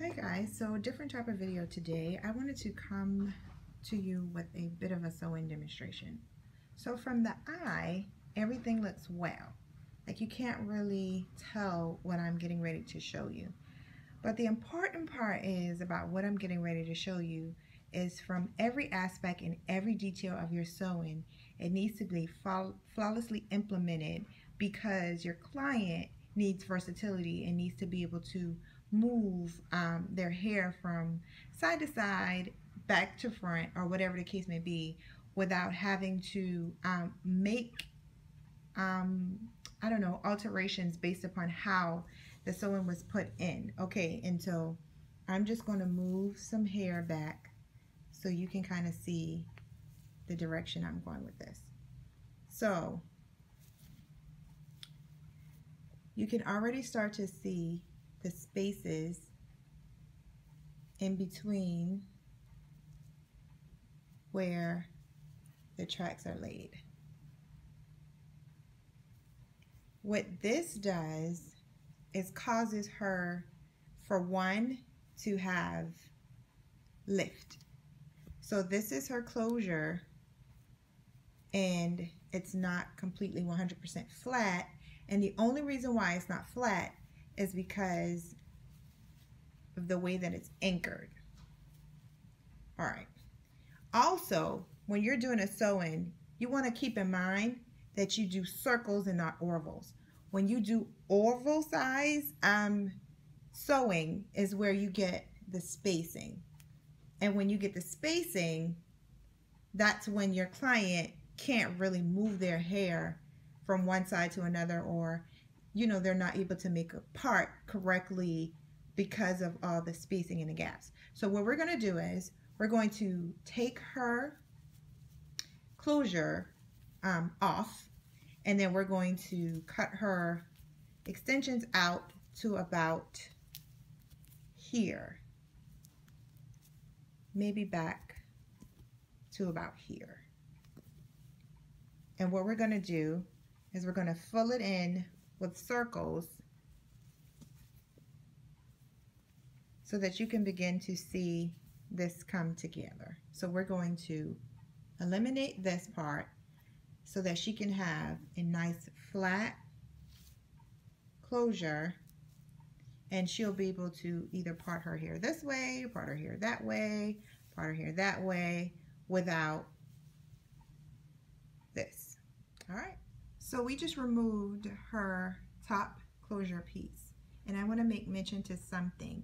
Hi guys, so a different type of video today. I wanted to come to you with a bit of a sewing demonstration. So from the eye, everything looks well. Like you can't really tell what I'm getting ready to show you. But the important part is about what I'm getting ready to show you is from every aspect and every detail of your sewing, it needs to be flawlessly implemented because your client needs versatility and needs to be able to move their hair from side to side, back to front, or whatever the case may be, without having to make I don't know, alterations based upon how the sewing was put in. Okay, and so I'm just going to move some hair back so you can kind of see the direction I'm going with this. So you can already start to see the spaces in between where the tracks are laid. What this does is causes her, for one, to have lift. So this is her closure, and it's not completely 100% flat, and the only reason why it's not flat is because of the way that it's anchored. All right. Also, when you're doing a sewing, you want to keep in mind that you do circles and not ovals. When you do oval size sewing is where you get the spacing. And when you get the spacing, that's when your client can't really move their hair from one side to another, or they're not able to make a part correctly because of all the spacing and the gaps. So what we're going to do is we're going to take her closure off, and then we're going to cut her extensions out to about here, maybe back to about here. And what we're going to do is we're going to fill it in with circles so that you can begin to see this come together. So we're going to eliminate this part so that she can have a nice flat closure, and she'll be able to either part her hair this way, part her hair that way, part her hair that way without this. All right, so we just removed her top closure piece, and I want to make mention to something.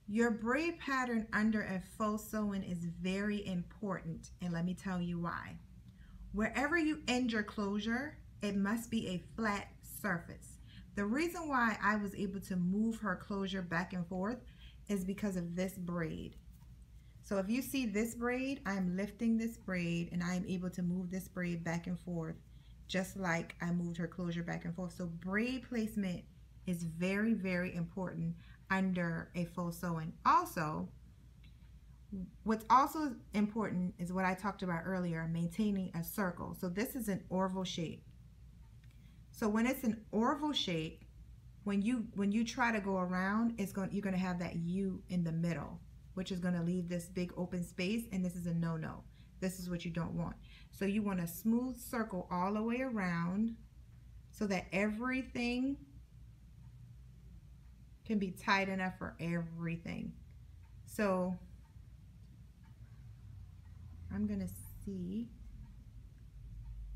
Your braid pattern under a faux sewing is very important, and let me tell you why. Wherever you end your closure, it must be a flat surface. The reason why I was able to move her closure back and forth is because of this braid. So if you see this braid, I'm lifting this braid and I'm able to move this braid back and forth just like I moved her closure back and forth. So braid placement is very, very important under a faux sewing. Also, what's also important is what I talked about earlier, maintaining a circle. So this is an oval shape. So when it's an oval shape, when you try to go around, you're going to have that U in the middle, which is going to leave this big open space, and this is a no-no. This is what you don't want. So you want a smooth circle all the way around so that everything can be tight enough for everything. So I'm going to see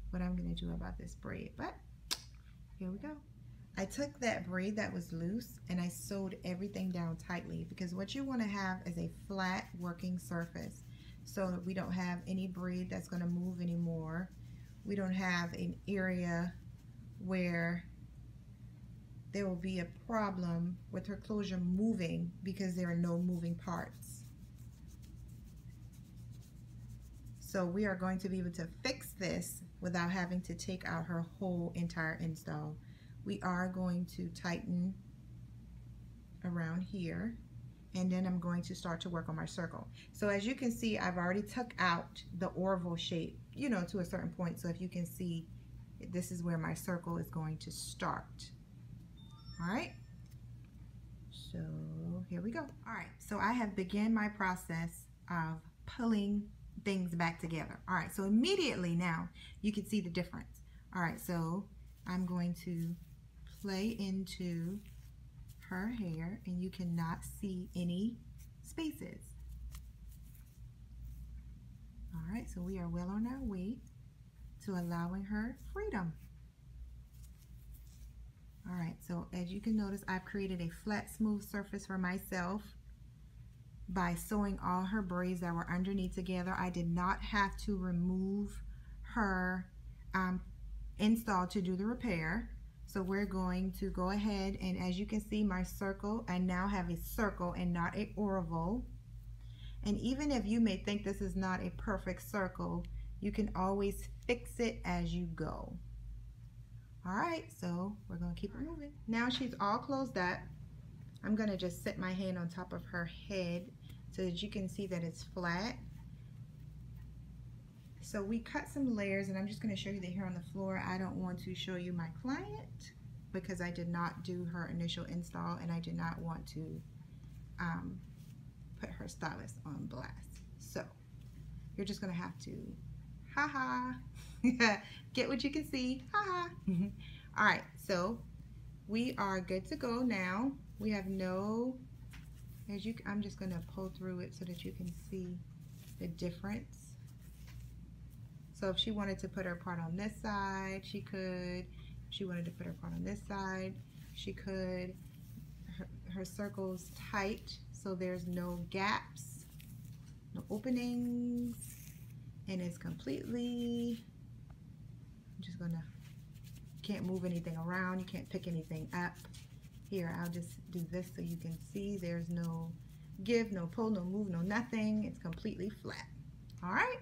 what I'm going to do about this braid, but here we go. I took that braid that was loose and I sewed everything down tightly, because what you want to have is a flat working surface so that we don't have any braid that's going to move anymore. We don't have an area where there will be a problem with her closure moving because there are no moving parts. So we are going to be able to fix this without having to take out her whole entire install. We are going to tighten around here, and then I'm going to start to work on my circle. So as you can see, I've already took out the oval shape, to a certain point. So if you can see, this is where my circle is going to start. All right. So here we go. All right, so I have begun my process of pulling things back together. All right, so immediately now you can see the difference. All right, so I'm going to play into her hair and you cannot see any spaces. All right, so we are well on our way to allowing her freedom. All right, so as you can notice, I've created a flat, smooth surface for myself by sewing all her braids that were underneath together. I did not have to remove her install to do the repair. So we're going to go ahead, and as you can see, my circle, I now have a circle and not a oval. And even if you may think this is not a perfect circle, you can always fix it as you go. All right, so we're gonna keep it moving. Now she's all closed up. I'm gonna just set my hand on top of her head so that you can see that it's flat. So we cut some layers, and I'm just gonna show you the hair on the floor. I don't want to show you my client because I did not do her initial install, and I did not want to put her stylist on blast. So you're just gonna have to get what you can see. All right, so we are good to go now. We have no, I'm just gonna pull through it so that you can see the difference. So if she wanted to put her part on this side, she could. If she wanted to put her part on this side, she could. Her circle's tight, so there's no gaps, no openings, and it's completely, I'm just gonna, can't move anything around, you can't pick anything up. Here, I'll just do this so you can see there's no give, no pull, no move, no nothing. It's completely flat. All right.